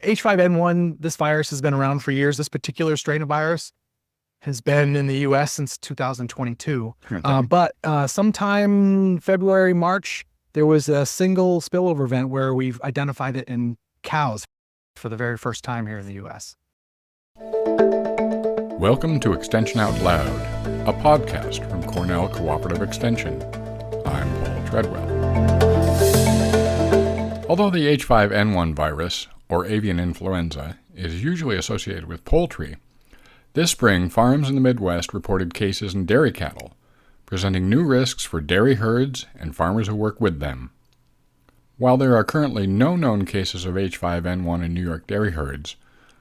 H5N1, this virus has been around for years. This particular strain of virus has been in the U.S. since 2022. But sometime February, March, there was a single spillover event where we've identified it in cows for the very first time here in the U.S. Welcome to Extension Out Loud, a podcast from Cornell Cooperative Extension. I'm Paul Treadwell. Although the H5N1 virus, or avian influenza, is usually associated with poultry, this spring farms in the Midwest reported cases in dairy cattle, presenting new risks for dairy herds and farmers who work with them. While there are currently no known cases of H5N1 in New York dairy herds,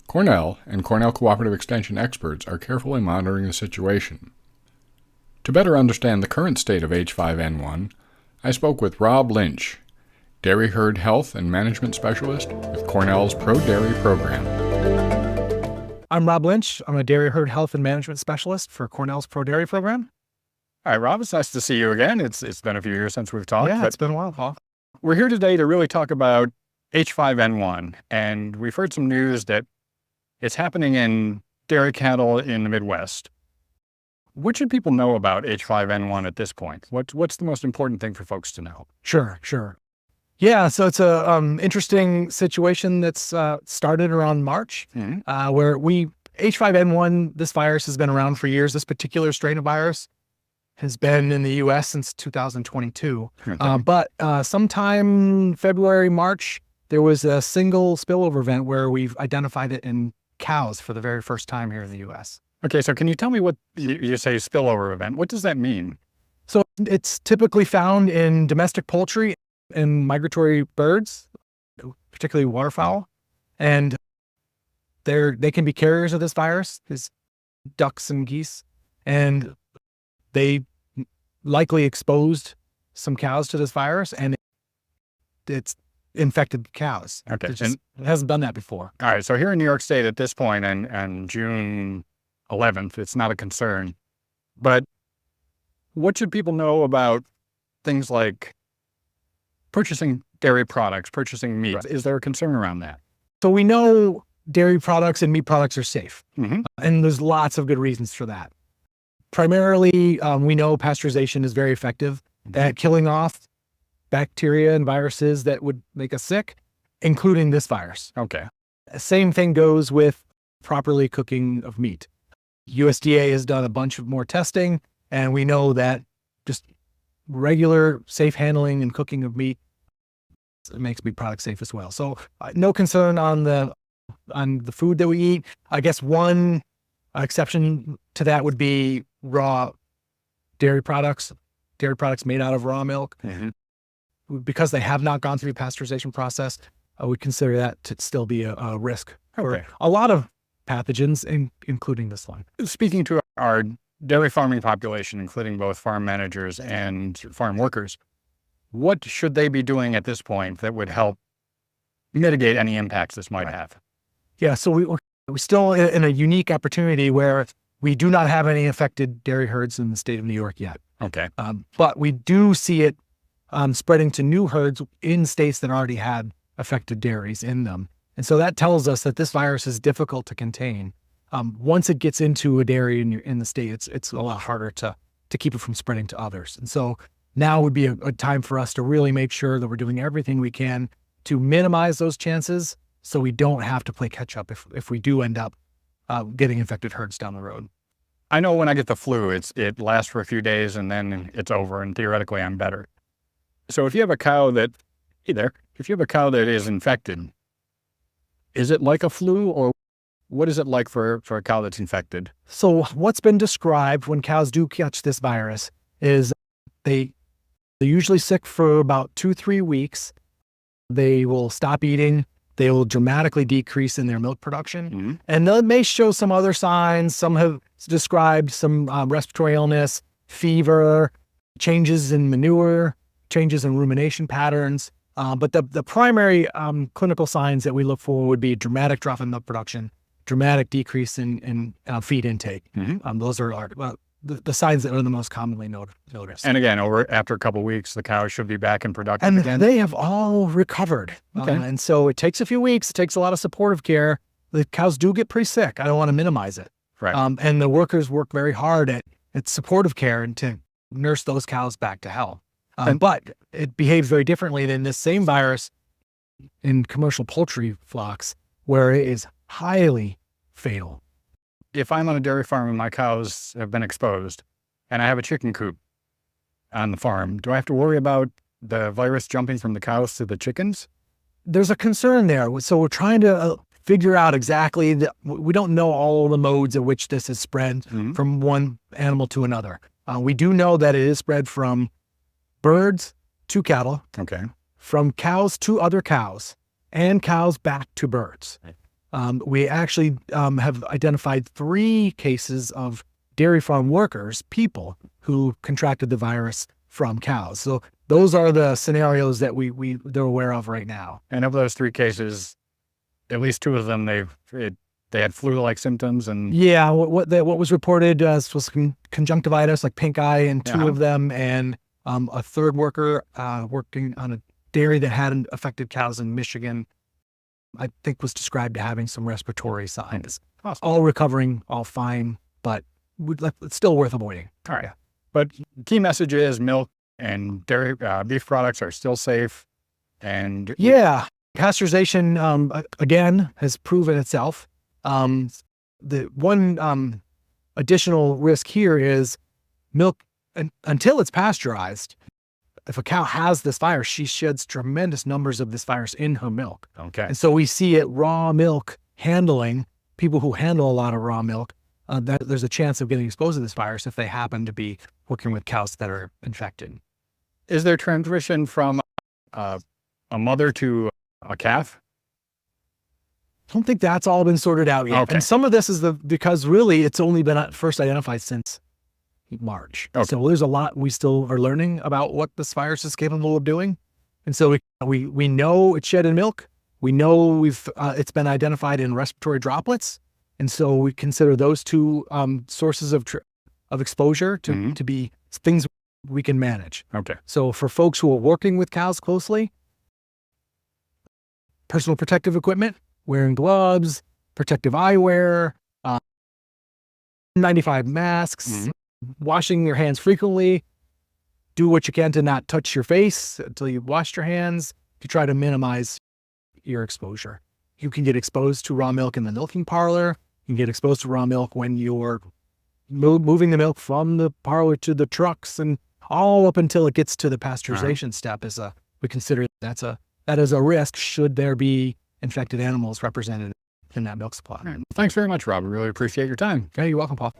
Cornell and Cornell Cooperative Extension experts are carefully monitoring the situation. To better understand the current state of H5N1, I spoke with Rob Lynch, Dairy Herd Health and Management Specialist with Cornell's Pro Dairy Program. I'm Rob Lynch. I'm a Dairy Herd Health and Management Specialist for Cornell's Pro Dairy Program. All right, Rob, it's nice to see you again. It's been a few years since we've talked. Yeah, it's been a while, Paul. We're here today to really talk about H5N1, and we've heard some news that it's happening in dairy cattle in the Midwest. What should people know about H5N1 at this point? What's the most important thing for folks to know? Sure. Yeah, so it's a interesting situation that's started around March, where H5N1, this virus has been around for years. This particular strain of virus has been in the U.S. since 2022. But sometime February, March, there was a single spillover event where we've identified it in cows for the very first time here in the U.S. Okay, so can you tell me what you say spillover event? What does that mean? So it's typically found in domestic poultry and migratory birds, particularly waterfowl, and they can be carriers of this virus, these ducks and geese, and they likely exposed some cows to this virus, and it's infected cows. Okay, it hasn't done that before. All right, so here in New York State at this point, and June 11th, it's not a concern, but what should people know about things like purchasing dairy products, purchasing meat? Right. Is there a concern around that? So we know dairy products and meat products are safe, and there's lots of good reasons for that. Primarily, we know pasteurization is very effective at killing off bacteria and viruses that would make us sick, including this virus. Okay. Same thing goes with properly cooking of meat. USDA has done a bunch of more testing, and we know that just regular safe handling and cooking of meat makes meat products safe as well. So no concern on the food that we eat. I guess one exception to that would be raw dairy products made out of raw milk. Because they have not gone through the pasteurization process, I would consider that to still be a risk for a lot of pathogens, including this one. Speaking to our dairy farming population, including both farm managers and farm workers, what should they be doing at this point that would help mitigate any impacts this might have? Yeah, so we're still in a unique opportunity where we do not have any affected dairy herds in the state of New York yet. Okay. But we do see it spreading to new herds in states that already had affected dairies in them. And so that tells us that this virus is difficult to contain. Once it gets into a dairy in the state, it's a lot harder to keep it from spreading to others. And so now would be a time for us to really make sure that we're doing everything we can to minimize those chances so we don't have to play catch up if we do end up getting infected herds down the road. I know when I get the flu, it lasts for a few days and then it's over, and theoretically I'm better. So if you have a cow that is infected, is it like a flu, or what is it like for a cow that's infected? So what's been described when cows do catch this virus is they're usually sick for about 2-3 weeks. They will stop eating. They will dramatically decrease in their milk production. And they may show some other signs. Some have described some respiratory illness, fever, changes in manure, changes in rumination patterns. But the primary clinical signs that we look for would be dramatic drop in milk production, dramatic decrease in feed intake. Those are the signs that are the most commonly noticed. And again, after a couple of weeks, the cow should be back in production And again. they have all recovered. Okay. And so it takes a few weeks. It takes a lot of supportive care. The cows do get pretty sick. I don't want to minimize it. Right. And the workers work very hard at supportive care and to nurse those cows back to health. But it behaves very differently than this same virus in commercial poultry flocks, where it is highly fatal. If I'm on a dairy farm and my cows have been exposed and I have a chicken coop on the farm, do I have to worry about the virus jumping from the cows to the chickens? There's a concern there. So we're trying to figure out exactly we don't know all the modes in which this is spread from one animal to another. We do know that it is spread from birds to cattle, Okay. from cows to other cows, and cows back to birds. We actually have identified 3 cases of dairy farm workers, people who contracted the virus from cows. So those are the scenarios that they're aware of right now. And of those 3 cases, at least 2 of them, they had flu-like symptoms and Yeah, what was reported was conjunctivitis, like pink eye, in 2 of them, and a third worker working on a dairy that had affected cows in Michigan, I think was described to having some respiratory signs. Awesome. All recovering, all fine, but it's still worth avoiding. All right. But key message is milk and dairy beef products are still safe. And Yeah, pasteurization, again, has proven itself. The one additional risk here is milk, until it's pasteurized, if a cow has this virus, she sheds tremendous numbers of this virus in her milk. Okay. And so we see it raw milk handling, people who handle a lot of raw milk, that there's a chance of getting exposed to this virus if they happen to be working with cows that are infected. Is there transmission from a mother to a calf? I don't think that's all been sorted out yet. Okay. And some of this is because really it's only been first identified since March. Okay. So there's a lot we still are learning about what this virus is capable of doing. And so we know it's shed in milk. We know it's been identified in respiratory droplets. And so we consider those 2 sources of exposure to be things we can manage. Okay. So for folks who are working with cows closely, personal protective equipment, wearing gloves, protective eyewear, 95 masks, washing your hands frequently, do what you can to not touch your face until you've washed your hands to try to minimize your exposure. You can get exposed to raw milk in the milking parlor. You can get exposed to raw milk when you're moving the milk from the parlor to the trucks, and all up until it gets to the pasteurization step we consider that is a risk should there be infected animals represented in that milk supply. Right. Thanks very much, Rob. I really appreciate your time. Okay, you're welcome, Paul.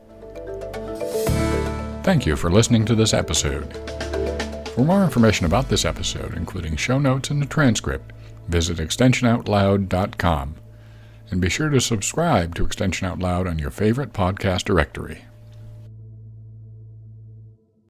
Thank you for listening to this episode. For more information about this episode, including show notes and a transcript, visit extensionoutloud.com. And be sure to subscribe to Extension Out Loud on your favorite podcast directory.